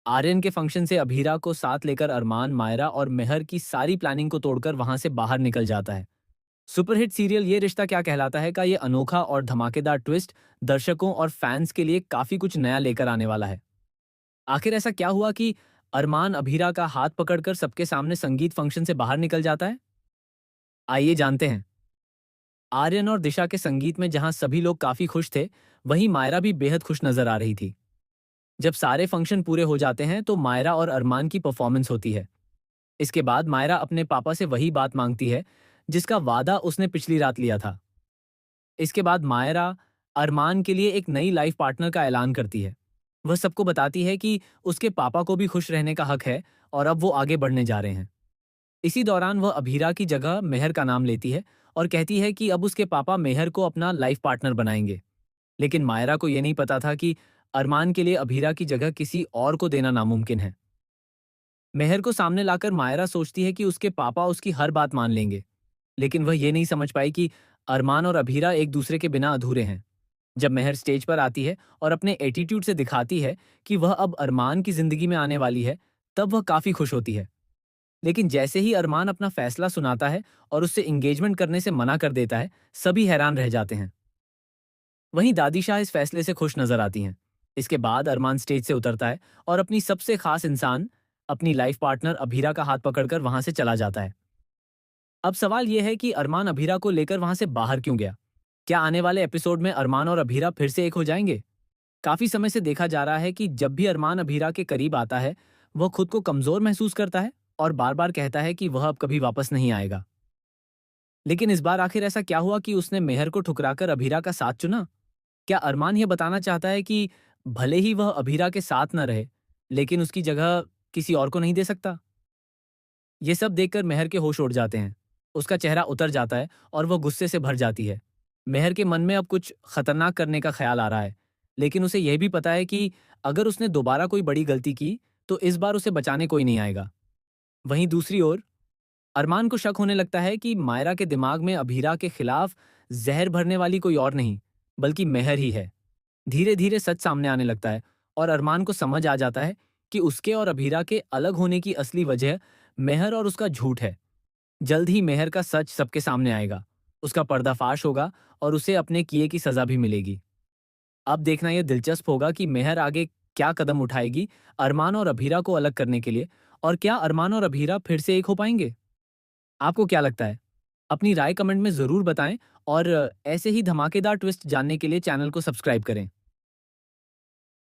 आर्यन के फंक्शन से अभीरा को साथ लेकर अरमान, मायरा और मेहर की सारी प्लानिंग को तोड़कर वहां से बाहर निकल जाता है। सुपरहिट सीरियल ये रिश्ता क्या कहलाता है का ये अनोखा और धमाकेदार ट्विस्ट दर्शकों और फैंस के लिए काफी कुछ नया लेकर आने वाला है। आखिर ऐसा क्या हुआ कि अरमान अभीरा का हाथ पकड़कर सबके सामने संगीत फंक्शन से बाहर निकल जाता है? आइए जानते हैं। आर्यन और दिशा के संगीत में जहां सभी लोग काफी खुश थे, वहीं मायरा भी बेहद खुश नजर आ रही थी। जब सारे फंक्शन पूरे हो जाते हैं तो मायरा और अरमान की परफॉर्मेंस होती है। इसके बाद मायरा अपने पापा से वही बात मांगती है जिसका वादा उसने पिछली रात लिया था। इसके बाद मायरा अरमान के लिए एक नई लाइफ पार्टनर का ऐलान करती है। वह सबको बताती है कि उसके पापा को भी खुश रहने का हक है और अब वो आगे बढ़ने जा रहे हैं। इसी दौरान वह अभीरा की जगह मेहर का नाम लेती है और कहती है कि अब उसके पापा मेहर को अपना लाइफ पार्टनर बनाएंगे। लेकिन मायरा को यह नहीं पता था कि अरमान के लिए अभीरा की जगह किसी और को देना नामुमकिन है। मेहर को सामने लाकर मायरा सोचती है कि उसके पापा उसकी हर बात मान लेंगे, लेकिन वह ये नहीं समझ पाई कि अरमान और अभीरा एक दूसरे के बिना अधूरे हैं। जब मेहर स्टेज पर आती है और अपने एटीट्यूड से दिखाती है कि वह अब अरमान की जिंदगी में आने वाली है, तब वह काफी खुश होती है। लेकिन जैसे ही अरमान अपना फैसला सुनाता है और उससे एंगेजमेंट करने से मना कर देता है, सभी हैरान रह जाते हैं। वहीं दादी शाह इस फैसले से खुश नजर आती हैं। इसके बाद अरमान स्टेज से उतरता है और अपनी सबसे खास इंसान, अपनी लाइफ पार्टनर अभीरा का हाथ पकड़कर वहां से चला जाता है। अब सवाल यह है कि अरमान अभीरा को लेकर वहां से बाहर क्यों गया? क्या आने वाले एपिसोड में अरमान और अभीरा फिर से एक हो जाएंगे? काफी समय से देखा जा रहा है कि जब भी अरमान अभीरा के करीब आता है, वह खुद को कमजोर महसूस करता है और बार बार कहता है कि वह अब कभी वापस नहीं आएगा। लेकिन इस बार आखिर ऐसा क्या हुआ कि उसने मेहर को ठुकराकर अभीरा का साथ चुना? क्या अरमान यह बताना चाहता है कि भले ही वह अभीरा के साथ न रहे, लेकिन उसकी जगह किसी और को नहीं दे सकता? ये सब देखकर मेहर के होश उड़ जाते हैं। उसका चेहरा उतर जाता है और वह गुस्से से भर जाती है। मेहर के मन में अब कुछ खतरनाक करने का ख्याल आ रहा है, लेकिन उसे यह भी पता है कि अगर उसने दोबारा कोई बड़ी गलती की, तो इस बार उसे बचाने कोई नहीं आएगा। वहीं दूसरी ओर अरमान को शक होने लगता है कि मायरा के दिमाग में अभीरा के खिलाफ जहर भरने वाली कोई और नहीं, बल्कि मेहर ही है। धीरे धीरे सच सामने आने लगता है और अरमान को समझ आ जाता है कि उसके और अभीरा के अलग होने की असली वजह मेहर और उसका झूठ है। जल्द ही मेहर का सच सबके सामने आएगा, उसका पर्दाफाश होगा और उसे अपने किए की सजा भी मिलेगी। अब देखना यह दिलचस्प होगा कि मेहर आगे क्या कदम उठाएगी अरमान और अभीरा को अलग करने के लिए, और क्या अरमान और अभीरा फिर से एक हो पाएंगे? आपको क्या लगता है? अपनी राय कमेंट में जरूर बताएं और ऐसे ही धमाकेदार ट्विस्ट जानने के लिए चैनल को सब्सक्राइब करें।